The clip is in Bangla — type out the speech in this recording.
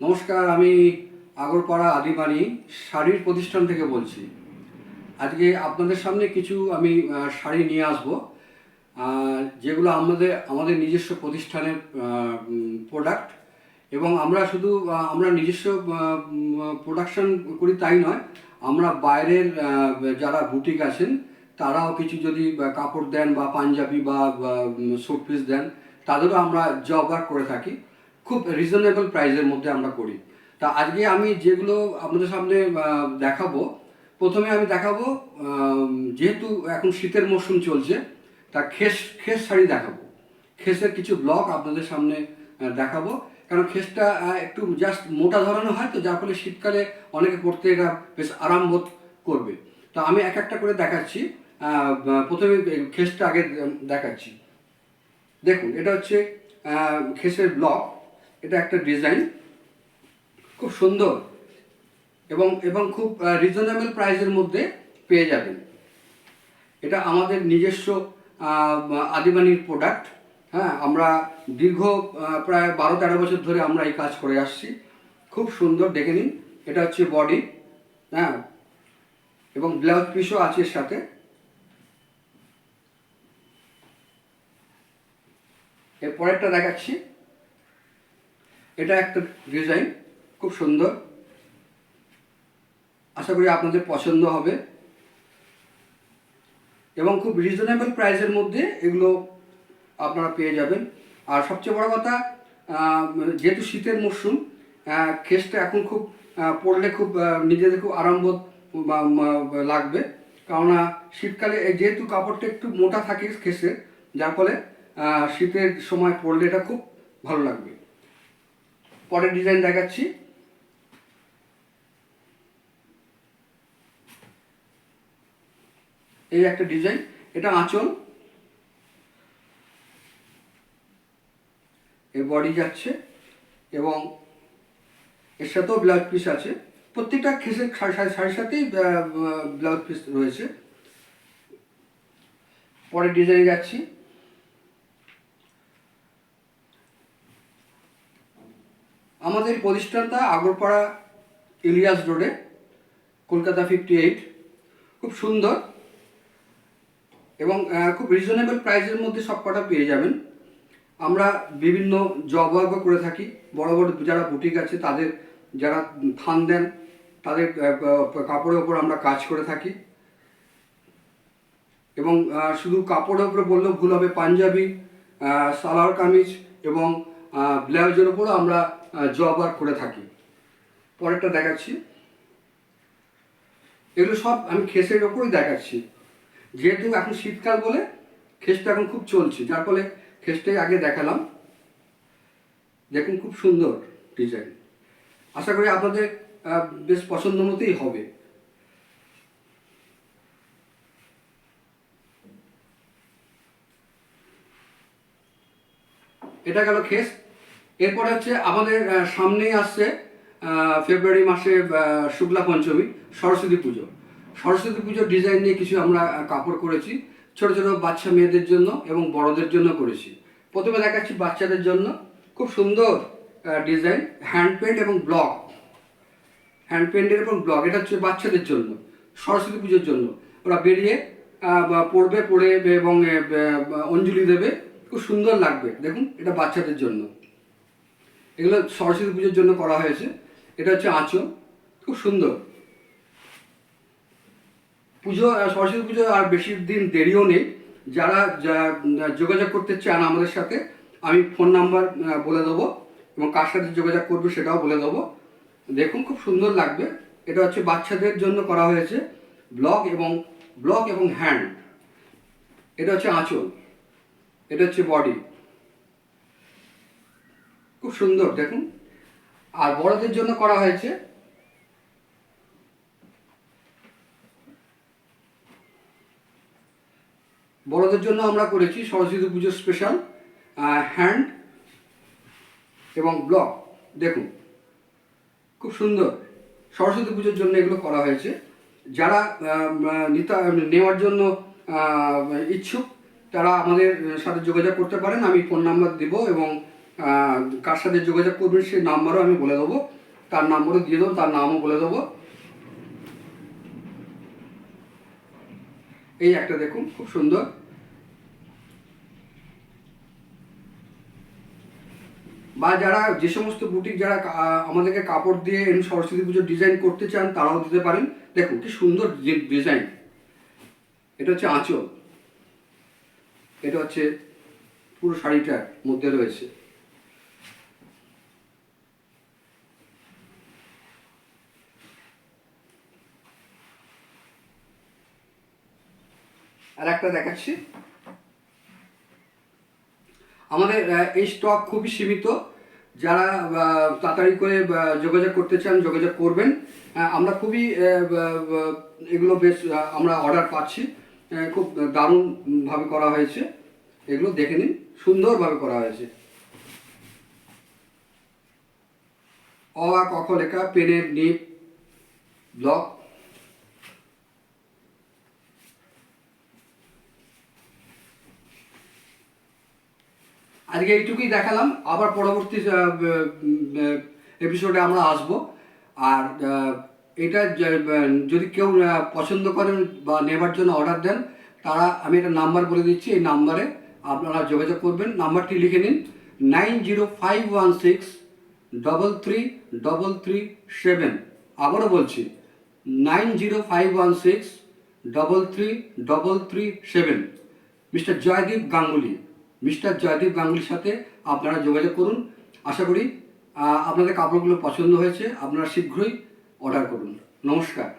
নমস্কার, আমি আগরপাড়া আদিবাণী শাড়ির প্রতিষ্ঠান থেকে বলছি। আজকে আপনাদের সামনে কিছু আমি শাড়ি নিয়ে আসব, যেগুলো আমাদের নিজস্ব প্রতিষ্ঠানের প্রোডাক্ট। এবং আমরা শুধু আমরা নিজস্ব প্রোডাকশন করি তাই নয়, আমরা বাইরের যারা বুটিক আছেন তারাও কিছু যদি কাপড় দেন বা পাঞ্জাবি বা স্যুট পিস দেন, তাদেরও আমরা জব ওয়ার্ক করে থাকি। খুব রিজনেবল প্রাইসের মধ্যে আমরা করি। তা আজকে আমি যেগুলো আপনাদের সামনে দেখাবো, প্রথমে আমি দেখাবো যেহেতু এখন শীতের মরশুম চলছে, তা খেস খেস শাড়ি দেখাবো। খেসের কিছু ব্লক আপনাদের সামনে দেখাবো, কারণ খেসটা একটু জাস্ট মোটা ধরনের হয়, তো যার ফলে শীতকালে অনেকে পরতে এটা বেশ আরাম বোধ করবে। তো আমি এক একটা করে দেখাচ্ছি। প্রথমে খেসটা আগে দেখাচ্ছি। দেখুন, এটা হচ্ছে খেসের ব্লক। এটা একটা ডিজাইন, খুব সুন্দর এবং এবং খুব রিজনেবল প্রাইসের মধ্যে পেয়ে যাবেন। এটা আমাদের নিজস্ব আদিবাণীর প্রোডাক্ট। হ্যাঁ, আমরা দীর্ঘ প্রায় 12-13 বছর ধরে আমরা এই কাজ করে আসছি। খুব সুন্দর, দেখে নিন। এটা হচ্ছে বডি, হ্যাঁ, এবং ব্লাউজ পিসও আছে এর সাথে। এর পরেরটা দেখাচ্ছি। এটা একটা ডিজাইন, খুব সুন্দর। আশা করি আপনাদের পছন্দ হবে এবং খুব রিজনেবল প্রাইসের মধ্যে এগুলো আপনারা পেয়ে যাবেন। আর সবচেয়ে বড় কথা, যেহেতু শীতের মরশুম, খেসটা এখন খুব পরলে খুব নিজেদের খুব আরামবোধ লাগবে। কেননা শীতকালে যেহেতু কাপড়টা একটু মোটা থাকে খেসের, যার ফলে শীতের সময় পরলে এটা খুব ভালো লাগবে। পরের ডিজাইন দেখাচ্ছি। এই একটা ডিজাইন, এটা আঁচল, এর বডি যাচ্ছে এবং এর সাথেও ব্লাউজ পিস আছে। প্রত্যেকটা খেসের শাড়ির সাথেই ব্লাউজ পিস রয়েছে। পরের ডিজাইনে যাচ্ছি। আমাদের প্রতিষ্ঠানটা আগরপাড়া ইলিয়াস রোডে, কলকাতা 58। খুব সুন্দর এবং খুব রিজনেবল প্রাইসের মধ্যে সব কটা পেয়ে যাবেন। আমরা বিভিন্ন জব ওয়ার্কও করে থাকি। বড় বড় যারা বুটিক আছে তাদের যারা থান দেন, তাদের কাপড়ের ওপর আমরা কাজ করে থাকি। এবং শুধু কাপড়ের ওপরে বললেও ভুল হবে, পাঞ্জাবি, সালোয়ার কামিজ এবং ব্লাউজের ওপরও আমরা জব ওয়ার্ক করে থাকি। পরেরটা দেখাচ্ছি। এগুলো সব আমি খেসের ওপরই দেখাচ্ছি, যেহেতু এখন শীতকাল বলে খেসটা এখন খুব চলছে, যার ফলে খেসটাই আগে দেখালাম। দেখুন, খুব সুন্দর ডিজাইন। আশা করি আপনাদের বেশ পছন্দ মতোই হবে। এটা গেল খেস। এরপরে হচ্ছে আমাদের সামনেই আসছে ফেব্রুয়ারি মাসে শুক্লা পঞ্চমী, সরস্বতী পুজো। সরস্বতী পুজোর ডিজাইন নিয়ে কিছু আমরা কাপড় করেছি, ছোট ছোট বাচ্চা মেয়েদের জন্য এবং বড়দের জন্য করেছি। প্রথমে দেখাচ্ছি বাচ্চাদের জন্য। খুব সুন্দর ডিজাইন, হ্যান্ড পেন্ট এবং ব্লক, হ্যান্ড পেন্টের এবং ব্লক। এটা হচ্ছে বাচ্চাদের জন্য, সরস্বতী পুজোর জন্য। ওরা বেরিয়ে পড়বে, পড়ে এবং অঞ্জলি দেবে, খুব সুন্দর লাগবে। দেখুন, এটা বাচ্চাদের জন্য। এগুলো সরস্বতী পুজোর জন্য করা হয়েছে। এটা হচ্ছে আঁচল, খুব সুন্দর। পুজো, সরস্বতী পুজো আর বেশি দিন দেরিও নেই। যারা যোগাযোগ করতে চান আমাদের সাথে, আমি ফোন নাম্বার বলে দেবো এবং কার সাথে যোগাযোগ করবে সেটাও বলে দেবো। দেখুন, খুব সুন্দর লাগবে। এটা হচ্ছে বাচ্চাদের জন্য করা হয়েছে, ব্লক এবং হ্যান্ড। এটা হচ্ছে আঁচল, এটা হচ্ছে বডি, খুব সুন্দর দেখুন। আর বড়দের জন্য করা হয়েছে, বড়দের জন্য আমরা করেছি সরস্বতী পুজোর স্পেশাল হ্যান্ড এবং ব্লক। দেখুন, খুব সুন্দর। সরস্বতী পুজোর জন্য এগুলো করা হয়েছে। যারা নেওয়ার জন্য ইচ্ছুক, তারা আমাদের সাথে যোগাযোগ করতে পারেন। আমি ফোন নাম্বার দেবো এবং কার সাথে যোগাযোগ করবেন সেই নাম্বারও আমি বলে দেবো, তার নাম্বারও দিয়ে দেবো, তার নামও বলে দেবো। এই একটা দেখুন, খুব সুন্দর। বা যারা যে সমস্ত বুটিক যারা আমাদেরকে কাপড় দিয়ে এরকম সরস্বতী পুজোর ডিজাইন করতে চান তারাও দিতে পারেন। দেখুন কি সুন্দর ডিজাইন। এটা হচ্ছে আঁচল, এটা হচ্ছে পুরো শাড়িটার মধ্যে রয়েছে। আর একটা দেখাচ্ছি। আমাদের এই স্টক খুবই সীমিত, যারা তাড়াতাড়ি করে যোগাযোগ করতে চান যোগাযোগ করবেন। আমরা খুবই এগুলো বেশ আমরা অর্ডার পাচ্ছি, খুব দারুণভাবে করা হয়েছে। এগুলো দেখে নিন, সুন্দরভাবে করা হয়েছে। অ আ ক খ লেখা, পেনের নিপ, ব্লক। আজকে এইটুকুই দেখালাম, আবার পরবর্তী এপিসোডে আমরা আসব। আর এটা যদি কেউ পছন্দ করেন বা নেবার জন্য অর্ডার দেন, তারা আমি একটা নাম্বার বলে দিচ্ছি, এই নাম্বারে আপনারা যোগাযোগ করবেন। নাম্বারটি লিখে নিন 9051633337। আবারও বলছি 9051633337। মিস্টার জয়দীপ গাঙ্গুলি, মিস্টার জয়দীপ গাঙ্গুলির সাথে আপনারা যোগাযোগ করুন। আশা করি আপনাদের কাপড়গুলো পছন্দ হয়েছে, আপনারা শীঘ্রই অর্ডার করুন। নমস্কার।